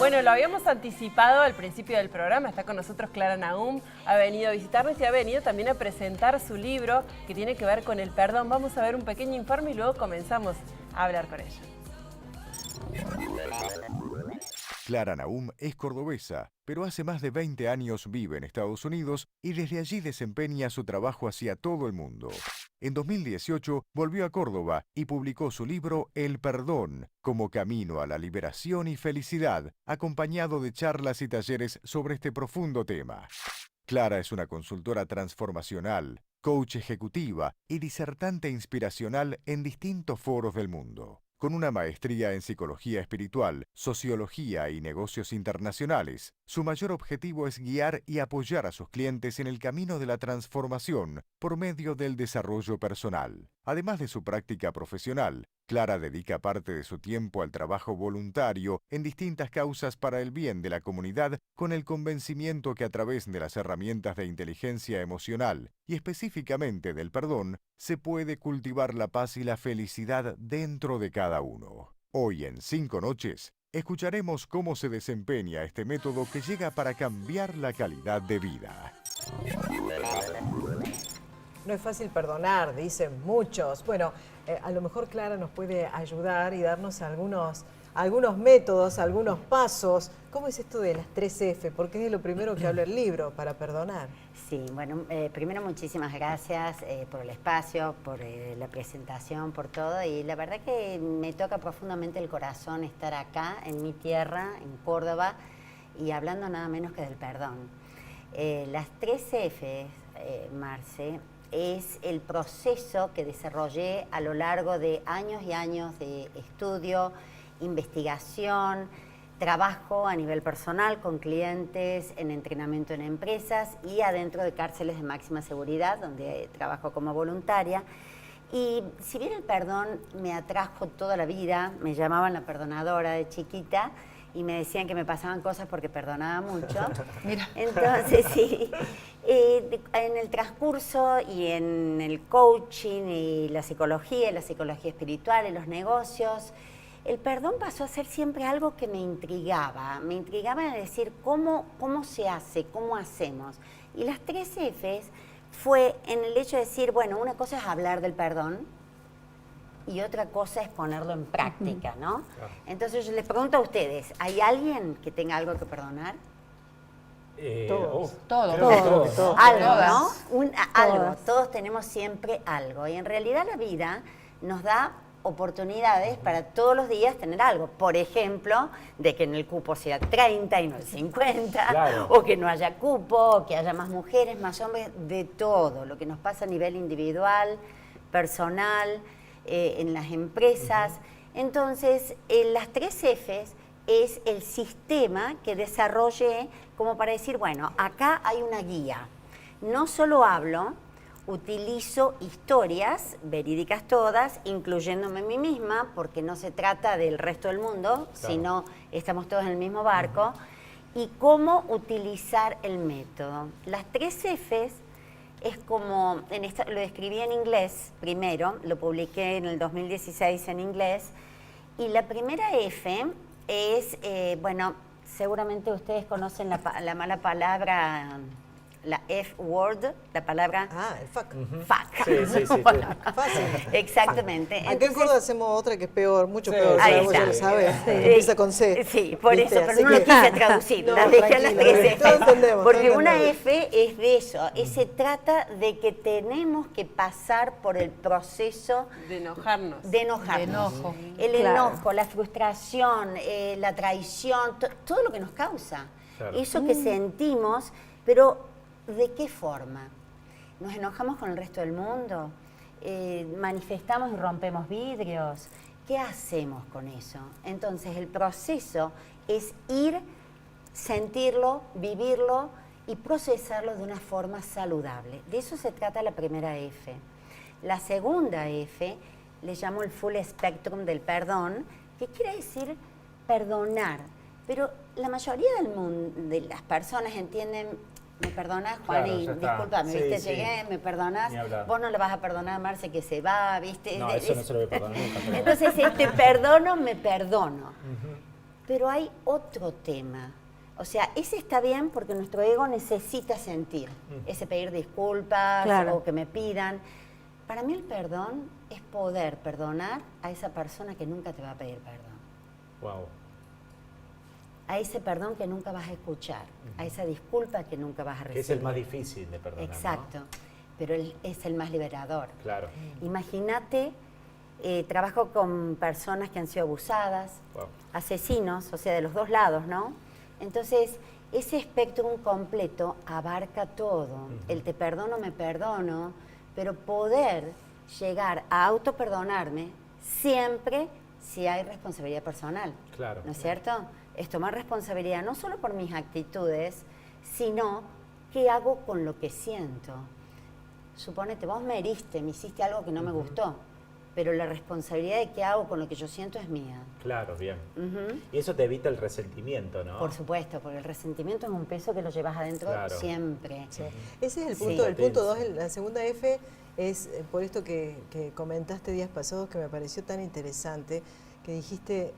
Bueno, lo habíamos anticipado al principio del programa, está con nosotros Clara Nahum, ha venido a visitarnos y ha venido también a presentar su libro que tiene que ver con el perdón. Vamos a ver un pequeño informe y luego comenzamos a hablar con ella. Clara Nahum es cordobesa, pero hace más de 20 años vive en Estados Unidos y desde allí desempeña su trabajo hacia todo el mundo. En 2018 volvió a Córdoba y publicó su libro El Perdón, como camino a la liberación y felicidad, acompañado de charlas y talleres sobre este profundo tema. Clara es una consultora transformacional, coach ejecutiva y disertante inspiracional en distintos foros del mundo. Con una maestría en psicología espiritual, sociología y negocios internacionales, su mayor objetivo es guiar y apoyar a sus clientes en el camino de la transformación por medio del desarrollo personal. Además de su práctica profesional, Clara dedica parte de su tiempo al trabajo voluntario en distintas causas para el bien de la comunidad, con el convencimiento que a través de las herramientas de inteligencia emocional y específicamente del perdón, se puede cultivar la paz y la felicidad dentro de cada uno. Hoy en 5 Noches, escucharemos cómo se desempeña este método que llega para cambiar la calidad de vida. No es fácil perdonar, dicen muchos. Bueno, a lo mejor Clara nos puede ayudar y darnos algunos métodos, algunos pasos. ¿Cómo es esto de las 3F? Porque es de lo primero que habla el libro, para perdonar. Sí, bueno, primero muchísimas gracias por el espacio, por la presentación, por todo. Y la verdad que me toca profundamente el corazón estar acá, en mi tierra, en Córdoba, y hablando nada menos que del perdón. Las 3F, Marce, es el proceso que desarrollé a lo largo de años y años de estudio, investigación, trabajo a nivel personal con clientes, en entrenamiento en empresas y adentro de cárceles de máxima seguridad, donde trabajo como voluntaria. Y si bien el perdón me atrajo toda la vida, me llamaban la perdonadora de chiquita, y me decían que me pasaban cosas porque perdonaba mucho. Mira. Entonces, sí, en el transcurso y en el coaching y la psicología espiritual y los negocios, el perdón pasó a ser siempre algo que me intrigaba. Me intrigaba en decir cómo se hace, cómo hacemos. Y las 3Fs fue en el hecho de decir, bueno, una cosa es hablar del perdón, y otra cosa es ponerlo en práctica, ¿no? Entonces yo les pregunto a ustedes, ¿hay alguien que tenga algo que perdonar? Todos. Algo, ¿no? Algo. Todos tenemos siempre algo. Y en realidad la vida nos da oportunidades para todos los días tener algo. Por ejemplo, de que en el cupo sea 30 y no el 50, claro. O que no haya cupo, o que haya más mujeres, más hombres, de todo. Lo que nos pasa a nivel individual, personal, en las empresas. Entonces, las 3Fs es el sistema que desarrollé como para decir, bueno, acá hay una guía. No solo hablo, utilizo historias, verídicas todas, incluyéndome a mí misma, porque no se trata del resto del mundo, claro, sino estamos todos en el mismo barco, y cómo utilizar el método. Las 3Fs es como, lo escribí en inglés primero, lo publiqué en el 2016 en inglés, y la primera F es, bueno, seguramente ustedes conocen la mala palabra, la F-word, la palabra... Ah, el fuck. Fuck. Sí. Fácil. Exactamente. Acá en Córdoba hacemos otra que es peor, mucho peor. Ahí vos ya lo sabes. Empieza con C. Sí, por eso, pero no lo quise traducir. Las dejé a las 3F. Porque una F es de eso. Se trata de que tenemos que pasar por el proceso... De enojarnos. De enojo. El enojo, la frustración, la traición, todo lo que nos causa. Claro. Eso que sentimos, pero... ¿de qué forma? ¿Nos enojamos con el resto del mundo? ¿Manifestamos y rompemos vidrios? ¿Qué hacemos con eso? Entonces, el proceso es ir, sentirlo, vivirlo y procesarlo de una forma saludable. De eso se trata la primera F. La segunda F le llamo el full spectrum del perdón, que quiere decir perdonar. Pero la mayoría del mundo, de las personas entienden... ¿Me perdonas, Juan? Claro, y discúlpame, ¿viste? Sí. Llegué, ¿me perdonas? Vos no le vas a perdonar a Marce que se va, ¿viste? No, eso no se lo voy a perdonar nunca. Entonces, me perdono. Pero hay otro tema. O sea, ese está bien porque nuestro ego necesita sentir, ese pedir disculpas o que me pidan. Para mí el perdón es poder perdonar a esa persona que nunca te va a pedir perdón. Wow. A ese perdón que nunca vas a escuchar, a esa disculpa que nunca vas a recibir. Que es el más difícil de perdonar, exacto, ¿no? Pero es el más liberador. Claro. Imagínate, trabajo con personas que han sido abusadas, asesinos, o sea, de los dos lados, ¿no? Entonces, ese espectro completo abarca todo. El te perdono, me perdono, pero poder llegar a autoperdonarme siempre si hay responsabilidad personal. Claro. ¿No es cierto? Es tomar responsabilidad no solo por mis actitudes, sino qué hago con lo que siento. Suponete, vos me heriste, me hiciste algo que no me gustó, pero la responsabilidad de qué hago con lo que yo siento es mía. Claro, bien. Y eso te evita el resentimiento, ¿no? Por supuesto, porque el resentimiento es un peso que lo llevas adentro siempre. Sí. Ese es el punto. El punto 2, la segunda F, es por esto que comentaste días pasados, que me pareció tan interesante, que dijiste,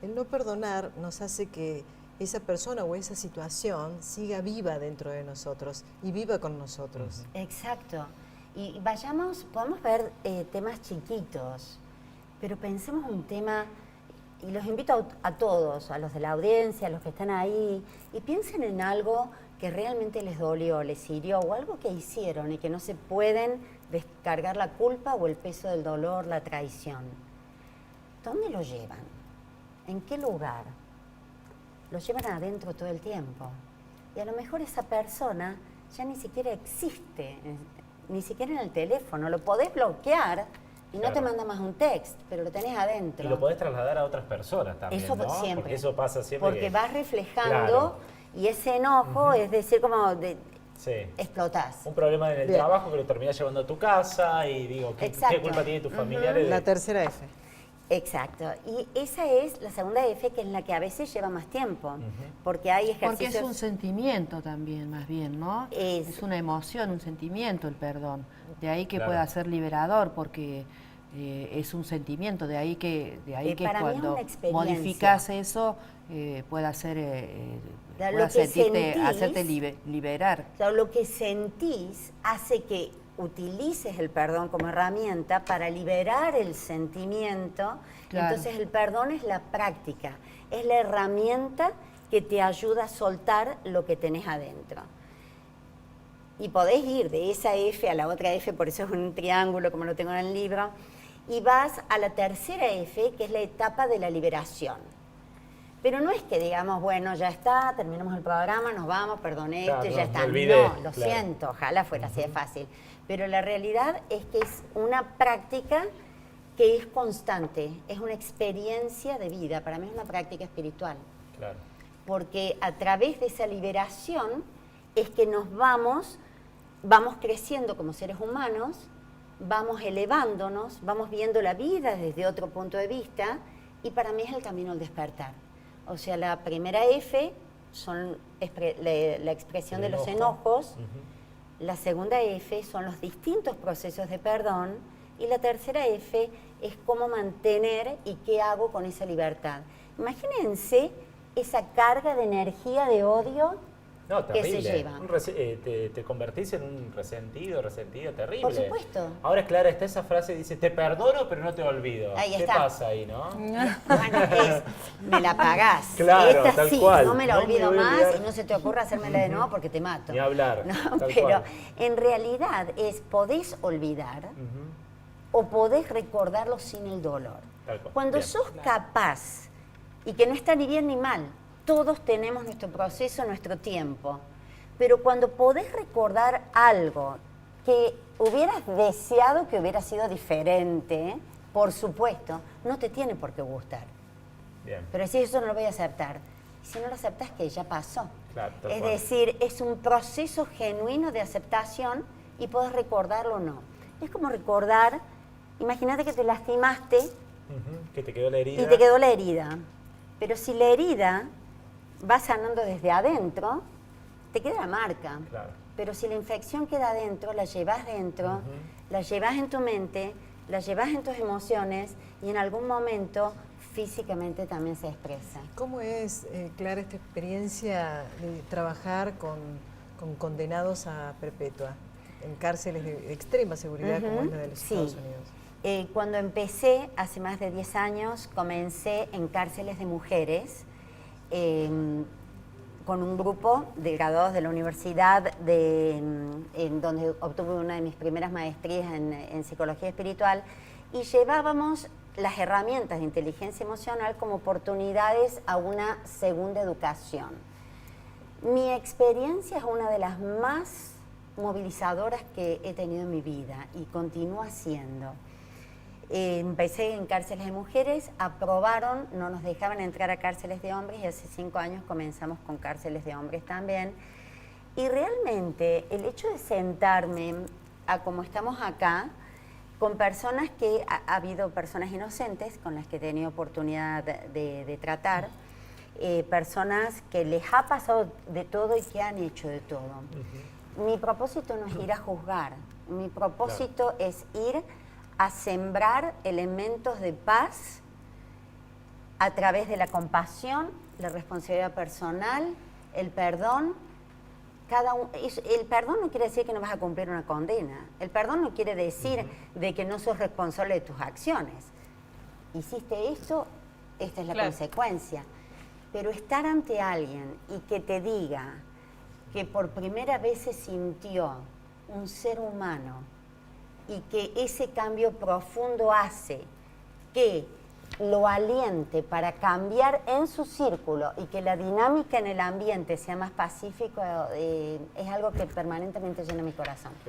el no perdonar nos hace que esa persona o esa situación siga viva dentro de nosotros y viva con nosotros. Exacto. Y podemos ver temas chiquitos, pero pensemos un tema, y los invito a todos, a los de la audiencia, a los que están ahí, y piensen en algo que realmente les dolió, les hirió, o algo que hicieron y que no se pueden descargar la culpa o el peso del dolor, la traición. ¿Dónde lo llevan? ¿En qué lugar? Lo llevan adentro todo el tiempo. Y a lo mejor esa persona ya ni siquiera existe, ni siquiera en el teléfono. Lo podés bloquear y no te manda más un text, pero lo tenés adentro. Y lo podés trasladar a otras personas también, eso ¿no? Siempre. Porque eso pasa siempre. Porque vas reflejando y ese enojo es decir, como explotás. Un problema en el trabajo que lo terminás llevando a tu casa y digo, ¿qué culpa tiene tus familiares? La tercera F. Exacto, y esa es la segunda F, que es la que a veces lleva más tiempo, porque hay ejercicios... Porque es un sentimiento también, más bien, ¿no? Es una emoción, un sentimiento el perdón. De ahí que pueda ser liberador, porque es un sentimiento, de ahí que cuando modificas eso pueda ser... pueda hacerte liberar. Claro, lo que sentís hace que utilices el perdón como herramienta para liberar el sentimiento. Entonces el perdón es la práctica, es la herramienta que te ayuda a soltar lo que tenés adentro. Y podés ir de esa F a la otra F, por eso es un triángulo como lo tengo en el libro, y vas a la tercera F, que es la etapa de la liberación. Pero no es que digamos, bueno, ya está, terminamos el programa, nos vamos, perdoné esto y ya está. No, lo siento, ojalá fuera así de fácil. Pero la realidad es que es una práctica que es constante, es una experiencia de vida, para mí es una práctica espiritual. Claro. Porque a través de esa liberación es que nos vamos creciendo como seres humanos, vamos elevándonos, vamos viendo la vida desde otro punto de vista, y para mí es el camino al despertar. O sea, la primera F son la expresión de los enojos, la segunda F son los distintos procesos de perdón, y la tercera F es cómo mantener y qué hago con esa libertad. Imagínense esa carga de energía de odio que se lleva. Te convertís en un resentida terrible. Por supuesto. Ahora, Clara, está esa frase, dice, te perdono, pero no te olvido. Ahí ¿Qué está. pasa ahí, no? Bueno, me la pagás. Claro, esta tal sí, cual. no me la No olvido me voy a más olvidar. y no se te ocurra hacérmela de nuevo porque te mato. Ni hablar. No, tal pero cual. en realidad podés olvidar o podés recordarlo sin el dolor. Tal cual. Cuando Bien. sos capaz, y que no está ni bien ni mal, todos tenemos nuestro proceso, nuestro tiempo, pero cuando podés recordar algo que hubieras deseado que hubiera sido diferente, por supuesto, no te tiene por qué gustar. Bien. Pero si eso no lo voy a aceptar. Y si no lo aceptas, que ya pasó. Claro, tal Es cual. decir, es un proceso genuino de aceptación y podés recordarlo o no. Es como recordar, imagínate que te lastimaste Que te quedó la herida. y te quedó la herida. Pero si la herida va sanando desde adentro, te queda la marca. Claro. Pero si la infección queda adentro, la llevas dentro, la llevas en tu mente, la llevas en tus emociones y en algún momento físicamente también se expresa. ¿Cómo es, Clara, esta experiencia de trabajar con condenados a perpetua en cárceles de extrema seguridad como es la de los Estados Unidos? Cuando empecé, hace más de 10 años, comencé en cárceles de mujeres, con un grupo de graduados de la universidad, en donde obtuve una de mis primeras maestrías en psicología espiritual, y llevábamos las herramientas de inteligencia emocional como oportunidades a una segunda educación. Mi experiencia es una de las más movilizadoras que he tenido en mi vida y continúa siendo. Empecé en cárceles de mujeres, aprobaron, no nos dejaban entrar a cárceles de hombres y hace 5 años comenzamos con cárceles de hombres también. Y realmente el hecho de sentarme a como estamos acá, con personas que ha habido personas inocentes con las que he tenido oportunidad de tratar, personas que les ha pasado de todo y que han hecho de todo. Mi propósito no es ir a juzgar, mi propósito es ir a sembrar elementos de paz a través de la compasión, la responsabilidad personal, el perdón. El perdón no quiere decir que no vas a cumplir una condena. El perdón no quiere decir de que no sos responsable de tus acciones. Hiciste esto, esta es la consecuencia. Pero estar ante alguien y que te diga que por primera vez se sintió un ser humano y que ese cambio profundo hace que lo aliente para cambiar en su círculo y que la dinámica en el ambiente sea más pacífico, es algo que permanentemente llena mi corazón.